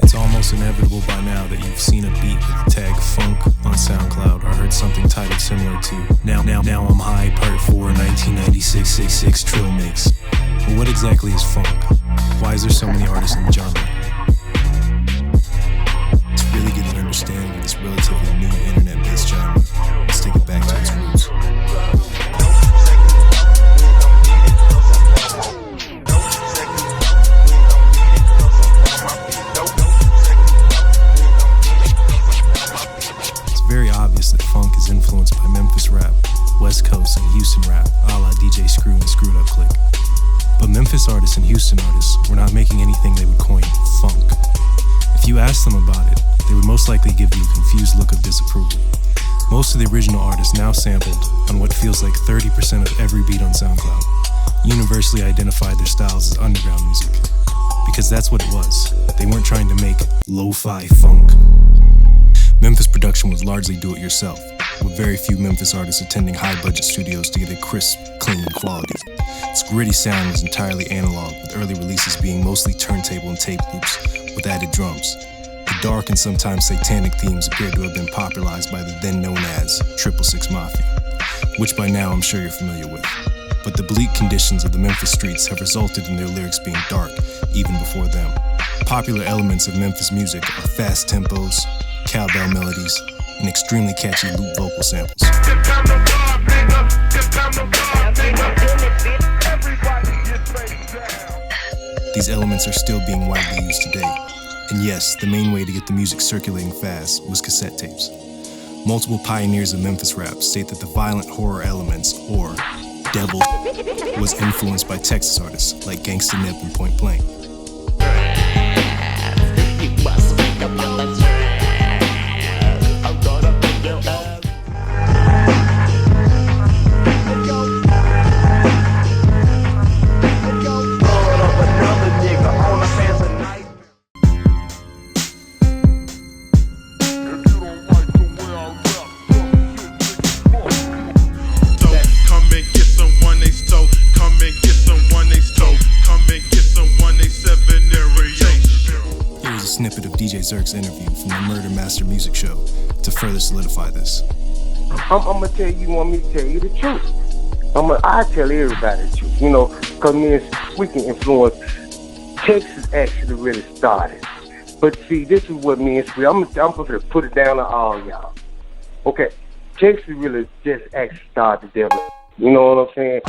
It's almost inevitable by now that you've seen a beat with the tag Phonk on SoundCloud, or heard something titled similar to Now I'm High Part 4 1996 Trill Mix. But what exactly is Phonk? Why is there so many artists in the genre? To really get an understanding of this relatively new internet-based genre, let's take it back to its roots. That Phonk is influenced by Memphis rap, West Coast and Houston rap, a la DJ Screw and Screwed Up Click. But Memphis artists and Houston artists were not making anything they would coin funk. If you asked them about it, they would most likely give you a confused look of disapproval. Most of the original artists now sampled on what feels like 30% of every beat on SoundCloud universally identified their styles as underground music. Because that's what it was. They weren't trying to make lo-fi funk. Memphis production was largely do-it-yourself, with very few Memphis artists attending high-budget studios to get a crisp, clean quality. Its gritty sound was entirely analog, with early releases being mostly turntable and tape loops, with added drums. The dark and sometimes satanic themes appeared to have been popularized by the then-known as 666 Mafia, which by now I'm sure you're familiar with. But the bleak conditions of the Memphis streets have resulted in their lyrics being dark, even before them. Popular elements of Memphis music are fast tempos, cowbell melodies, and extremely catchy loop vocal samples. These elements are still being widely used today. And yes, the main way to get the music circulating fast was cassette tapes. Multiple pioneers of Memphis rap state that the violent horror elements, or devil, was influenced by Texas artists like Gangsta Nip and Point Blank. Zerk's interview from the Murder Master Music Show to further solidify this. I'm gonna tell you, want me to tell you the truth. I tell everybody the truth, because me and we can influence. Texas actually really started. But see, this is what me and Squee, I'm going to put it down to all y'all. Okay, Texas really just actually started the devil. You know what I'm saying?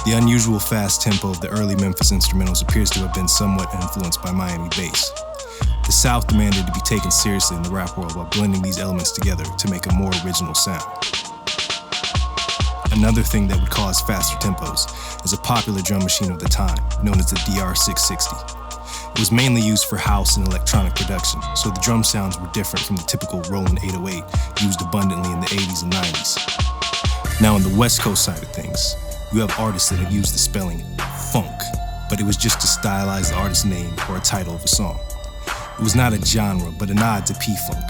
The unusual fast tempo of the early Memphis instrumentals appears to have been somewhat influenced by Miami bass. The South demanded to be taken seriously in the rap world while blending these elements together to make a more original sound. Another thing that would cause faster tempos is a popular drum machine of the time, known as the DR660. It was mainly used for house and electronic production, so the drum sounds were different from the typical Roland 808 used abundantly in the 80s and 90s. Now on the West Coast side of things, you have artists that have used the spelling funk, but it was just to stylize the artist's name or a title of a song. It was not a genre, but a nod to P-Funk,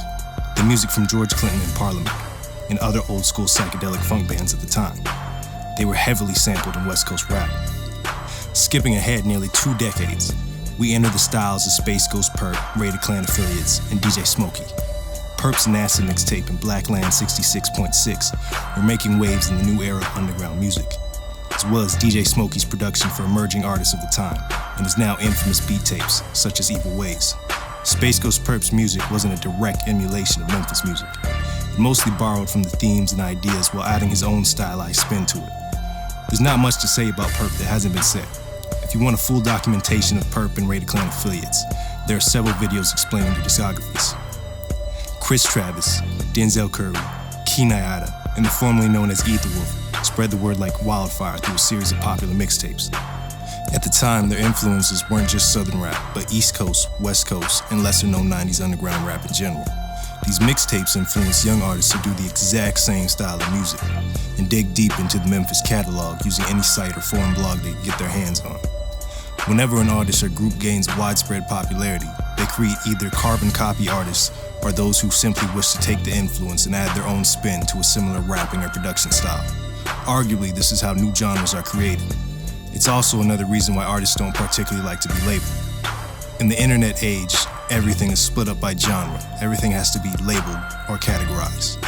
the music from George Clinton and Parliament, and other old-school psychedelic funk bands at the time. They were heavily sampled in West Coast rap. Skipping ahead nearly 2 decades, we enter the styles of Space Ghost Perp, Rated Clan affiliates, and DJ Smokey. Perp's NASA mixtape and Blackland 66.6 were making waves in the new era of underground music, as well as DJ Smokey's production for emerging artists of the time, and his now infamous beat tapes, such as Evil Ways. Space Ghost Perp's music wasn't a direct emulation of Memphis music. It mostly borrowed from the themes and ideas while adding his own stylized spin to it. There's not much to say about Perp that hasn't been said. If you want a full documentation of Perp and Rated Clan affiliates, there are several videos explaining their discographies. Chris Travis, Denzel Curry, Key Nyada, and the formerly known as Etherwolf spread the word like wildfire through a series of popular mixtapes. At the time, their influences weren't just Southern rap, but East Coast, West Coast, and lesser-known 90s underground rap in general. These mixtapes influenced young artists to do the exact same style of music and dig deep into the Memphis catalog using any site or forum blog they could get their hands on. Whenever an artist or group gains widespread popularity, they create either carbon copy artists or those who simply wish to take the influence and add their own spin to a similar rapping or production style. Arguably, this is how new genres are created. It's also another reason why artists don't particularly like to be labeled. In the internet age, everything is split up by genre. Everything has to be labeled or categorized.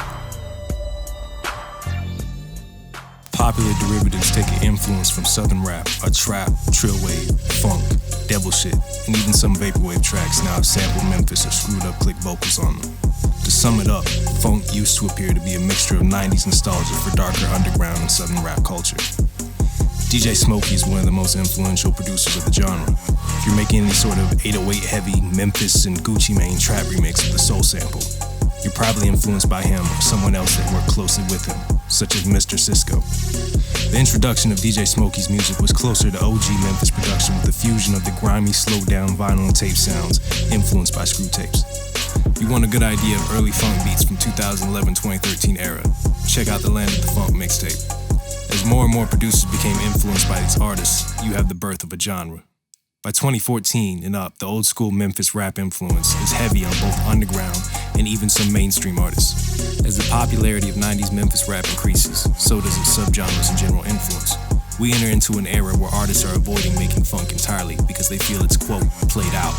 Popular derivatives take an influence from southern rap, or trap, trill wave, funk, devil shit, and even some vaporwave tracks now have sampled Memphis or screwed up click vocals on them. To sum it up, funk used to appear to be a mixture of 90s nostalgia for darker underground and southern rap culture. DJ Smokey is one of the most influential producers of the genre. If you're making any sort of 808 heavy Memphis and Gucci Mane trap remix with a soul sample, you're probably influenced by him or someone else that worked closely with him, such as Mr. Cisco. The introduction of DJ Smokey's music was closer to OG Memphis production with a fusion of the grimy, slowed-down vinyl and tape sounds influenced by screw tapes. If you want a good idea of early funk beats from 2011-2013 era, check out the Land of the Funk mixtape. As more and more producers became influenced by these artists, you have the birth of a genre. By 2014 and up, the old school Memphis rap influence is heavy on both underground and even some mainstream artists. As the popularity of 90s Memphis rap increases, so does its subgenres and general influence. We enter into an era where artists are avoiding making funk entirely because they feel it's, quote, played out,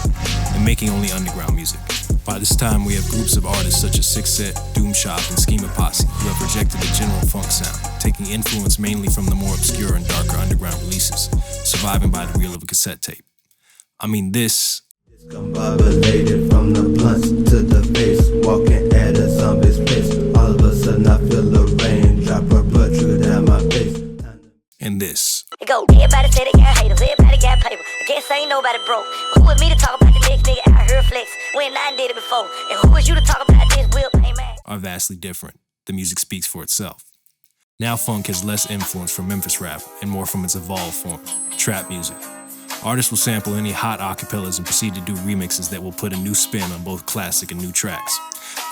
and making only underground music. By this time, we have groups of artists such as Six Set, Doom Shop, and Schema Posse who have rejected the general funk sound, taking influence mainly from the more obscure and darker underground releases, surviving by the reel of a cassette tape. I mean, this Discombobulated from the blunts to the face, walking at a zombie's pace. All of a sudden I feel the rain drop a blood trigger down my face. and this. It go, everybody say they got haters, everybody got paper. I guess ain't nobody broke. But who is me to talk about the next nigga out here flex when I did it before? And who is you to talk about this whip, hey man? Are vastly different. The music speaks for itself. Now funk has less influence from Memphis rap and more from its evolved form, trap music. Artists will sample any hot acapellas and proceed to do remixes that will put a new spin on both classic and new tracks.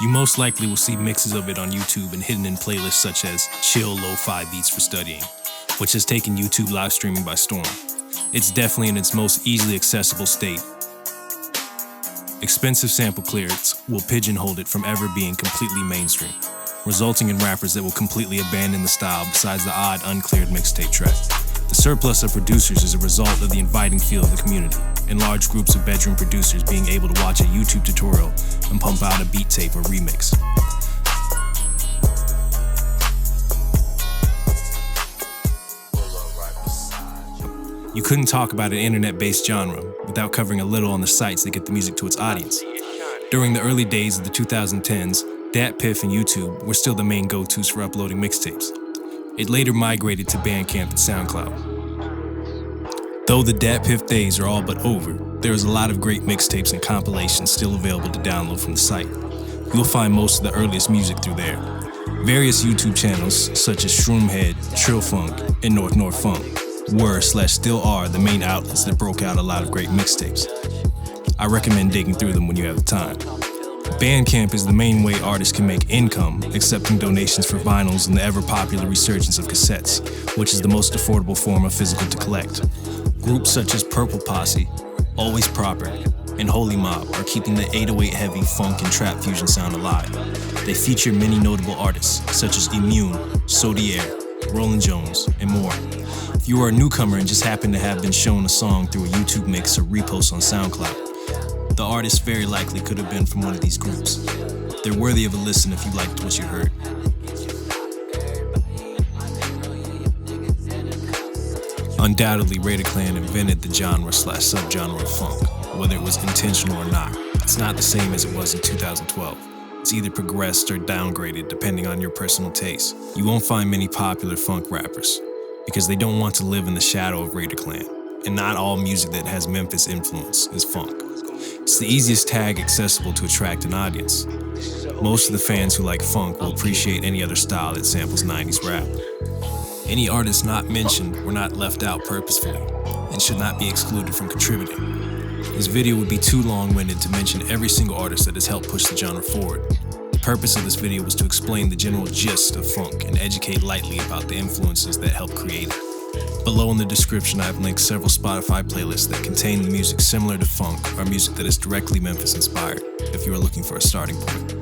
You most likely will see mixes of it on YouTube and hidden in playlists such as Chill Lo-Fi Beats for Studying, which has taken YouTube live streaming by storm. It's definitely in its most easily accessible state. Expensive sample clearance will pigeonhole it from ever being completely mainstream, resulting in rappers that will completely abandon the style besides the odd uncleared mixtape track. The surplus of producers is a result of the inviting feel of the community, and large groups of bedroom producers being able to watch a YouTube tutorial and pump out a beat tape or remix. You couldn't talk about an internet-based genre without covering a little on the sites that get the music to its audience. During the early days of the 2010s, DatPiff and YouTube were still the main go-tos for uploading mixtapes. It later migrated to Bandcamp and SoundCloud. Though the DatPiff days are all but over, there is a lot of great mixtapes and compilations still available to download from the site. You'll find most of the earliest music through there. Various YouTube channels, such as Shroomhead, Trill Funk, and North Funk, were/still are the main outlets that broke out a lot of great mixtapes. I recommend digging through them when you have the time. Bandcamp is the main way artists can make income, accepting donations for vinyls and the ever-popular resurgence of cassettes, which is the most affordable form of physical to collect. Groups such as Purple Posse, Always Proper, and Holy Mob are keeping the 808-heavy funk and trap fusion sound alive. They feature many notable artists, such as Immune, Sodier, Roland Jones, and more. If you are a newcomer and just happen to have been shown a song through a YouTube mix or repost on SoundCloud, the artist very likely could have been from one of these groups. They're worthy of a listen if you liked what you heard. Undoubtedly, Raider Clan invented the genre/subgenre of funk, whether it was intentional or not. It's not the same as it was in 2012. It's either progressed or downgraded depending on your personal taste. You won't find many popular funk rappers because they don't want to live in the shadow of Raider Clan, and not all music that has Memphis influence is funk. It's the easiest tag accessible to attract an audience. Most of the fans who like funk will appreciate any other style that samples 90s rap. Any artists not mentioned were not left out purposefully and should not be excluded from contributing. This video would be too long-winded to mention every single artist that has helped push the genre forward. The purpose of this video was to explain the general gist of funk and educate lightly about the influences that helped create it. Below in the description, I have linked several Spotify playlists that contain the music similar to funk or music that is directly Memphis inspired, if you are looking for a starting point.